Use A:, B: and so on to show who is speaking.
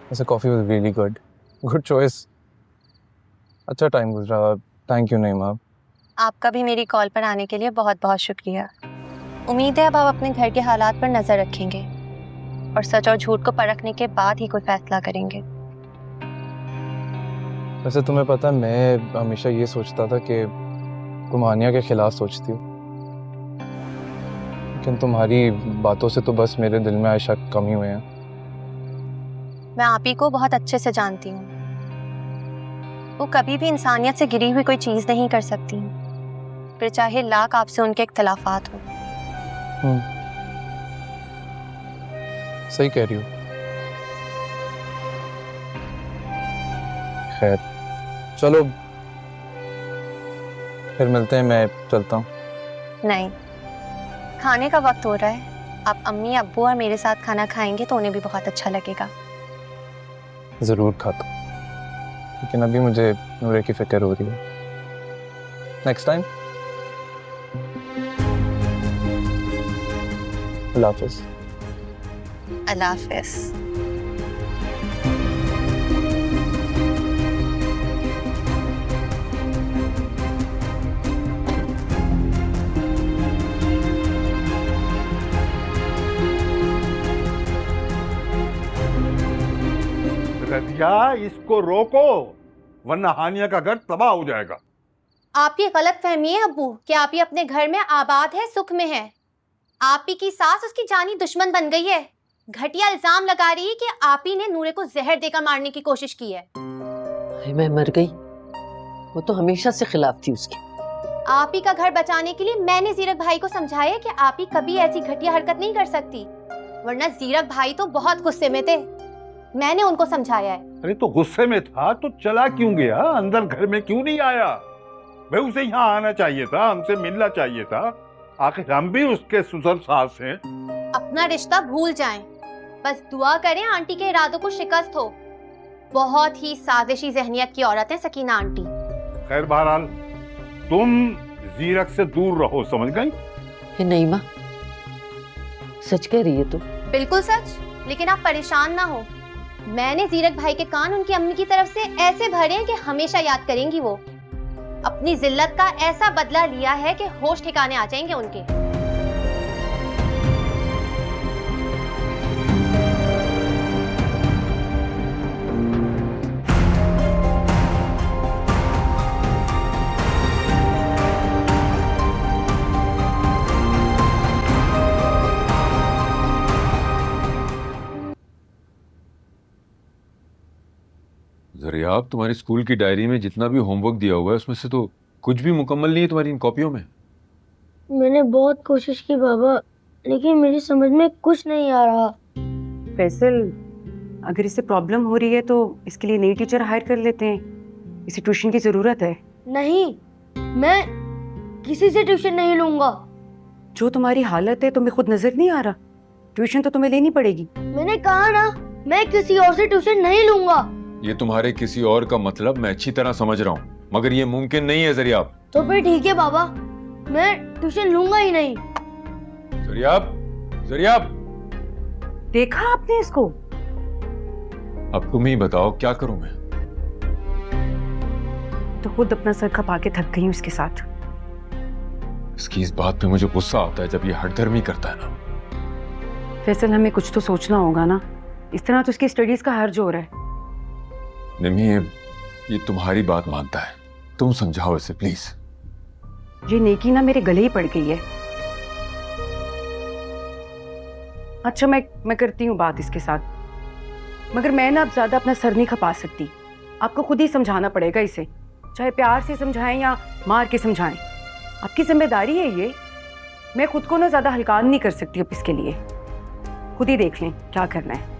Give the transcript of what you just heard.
A: वैसे coffee was really good, good choice. अच्छा time गुजरा, थैंक यू नईमा।
B: आपका भी मेरी कॉल पर आने के लिए बहुत बहुत शुक्रिया। उम्मीद है अब आप अपने घर के हालात पर नजर रखेंगे और सच और झूठ को परखने के बाद ही कोई फैसला करेंगे।
A: वैसे तुम्हें पता है, मैं हमेशा ये सोचता था कि तुम आनिया के खिलाफ सोचती हो, लेकिन तुम्हारी बातों से तो बस मेरे दिल में आए शक कम ही हुए हैं।
B: मैं आप ही को बहुत अच्छे से जानती हूँ। वो कभी भी इंसानियत से गिरी हुई कोई चीज नहीं कर सकती, फिर चाहे लाख आपसे उनके इख्तलाफात हो।
A: सही कह रही हो। खैर चलो फिर मिलते हैं, मैं चलता हूँ।
B: नहीं, खाने का वक्त हो रहा है। आप अम्मी अब्बू और मेरे साथ खाना खाएंगे तो उन्हें भी बहुत अच्छा लगेगा।
A: ज़रूर खाता हूँ, लेकिन अभी मुझे नूरे की फिक्र हो रही है। Next time. अल्लाह हाफ़िज़।
B: अल्लाह हाफ़िज़।
C: रज़िया, इसको रोको वरना हानिया का घर तबाह हो जाएगा।
D: आपकी गलत फहमी है अब्बू कि आप ही अपने घर में आबाद है, सुख में है। आप ही की सास उसकी जानी दुश्मन बन गई है। घटिया इल्जाम लगा रही है कि आप ही ने नूरे को जहर देकर मारने की कोशिश की है।
E: मैं मर गई, वो तो हमेशा से खिलाफ थी उसकी।
D: आप ही का घर बचाने के लिए मैंने जीरक भाई को समझाया कि आप ही कभी ऐसी घटिया हरकत नहीं कर सकती, वरना जीरक भाई तो बहुत गुस्से में थे। मैंने उनको समझाया है।
C: अरे तो गुस्से में था तो चला क्यों गया? अंदर घर में क्यों नहीं आया? भाई उसे यहाँ आना चाहिए था, हमसे मिलना चाहिए था। आखिर हम भी उसके ससुर सास हैं।
D: अपना रिश्ता भूल जाएं, बस दुआ करें आंटी के इरादों को शिकस्त हो। बहुत ही साजिशी जहनियत की औरत है सकीना आंटी।
C: खैर बहरहाल तुम जीरक से दूर रहो, समझ गई?
E: नहीं माँ, सच कह रही है तो।
D: बिल्कुल सच, लेकिन आप परेशान ना हो। मैंने जीरक भाई के कान उनकी अम्मी की तरफ से ऐसे भरे हैं कि हमेशा याद करेंगी वो। अपनी जिल्लत का ऐसा बदला लिया है कि होश ठिकाने आ जाएंगे उनके।
F: ज़रियाब, तुम्हारी स्कूल की डायरी में जितना भी होमवर्क दिया हुआ है उसमें से तो कुछ भी मुकम्मल नहीं है तुम्हारी इन कॉपियों में।
G: मैंने बहुत कोशिश की बाबा, लेकिन मेरी समझ में कुछ नहीं आ रहा।
H: फैसल, अगर इससे प्रॉब्लम हो रही है तो इसके लिए नई टीचर हायर कर लेते हैं। इसे ट्यूशन की जरूरत है।
G: नहीं, मैं किसी से ट्यूशन नहीं लूंगा।
H: जो तुम्हारी हालत है तुम्हें खुद नजर नहीं आ रहा? ट्यूशन तो तुम्हें लेनी पड़ेगी।
G: मैंने कहा ना, मैं किसी और से ट्यूशन नहीं लूंगा।
F: ये तुम्हारे किसी और का मतलब मैं अच्छी तरह समझ रहा हूँ, मगर ये मुमकिन नहीं है ज़रियाब।
G: तो फिर ठीक है बाबा, मैं ट्यूशन लूंगा ही नहीं।
F: ज़रियाब, ज़रियाब,
H: देखा आपने इसको?
F: अब तुम ही बताओ क्या करूं मैं?
H: तो खुद अपना सर खपा के थक गई हूँ इसके साथ।
F: इसकी इस बात पे मुझे गुस्सा आता है जब ये हठधर्मी करता है ना।
H: फैसल, हमें कुछ तो सोचना होगा ना। इस तरह तो इसकी स्टडीज का हर्ज हो रहा है।
F: निमी, ये तुम्हारी बात मानता है, तुम समझाओ इसे प्लीज।
H: ये नेकी ना मेरे गले ही पड़ गई है। अच्छा, मैं करती हूँ बात इसके साथ, मगर मैं ना अब ज्यादा अपना सर नहीं खपा सकती। आपको खुद ही समझाना पड़ेगा इसे, चाहे प्यार से समझाएं या मार के समझाएं। आपकी जिम्मेदारी है ये। मैं खुद को ना ज्यादा हल्कान नहीं कर सकती अब इसके लिए। खुद ही देख लें क्या करना है।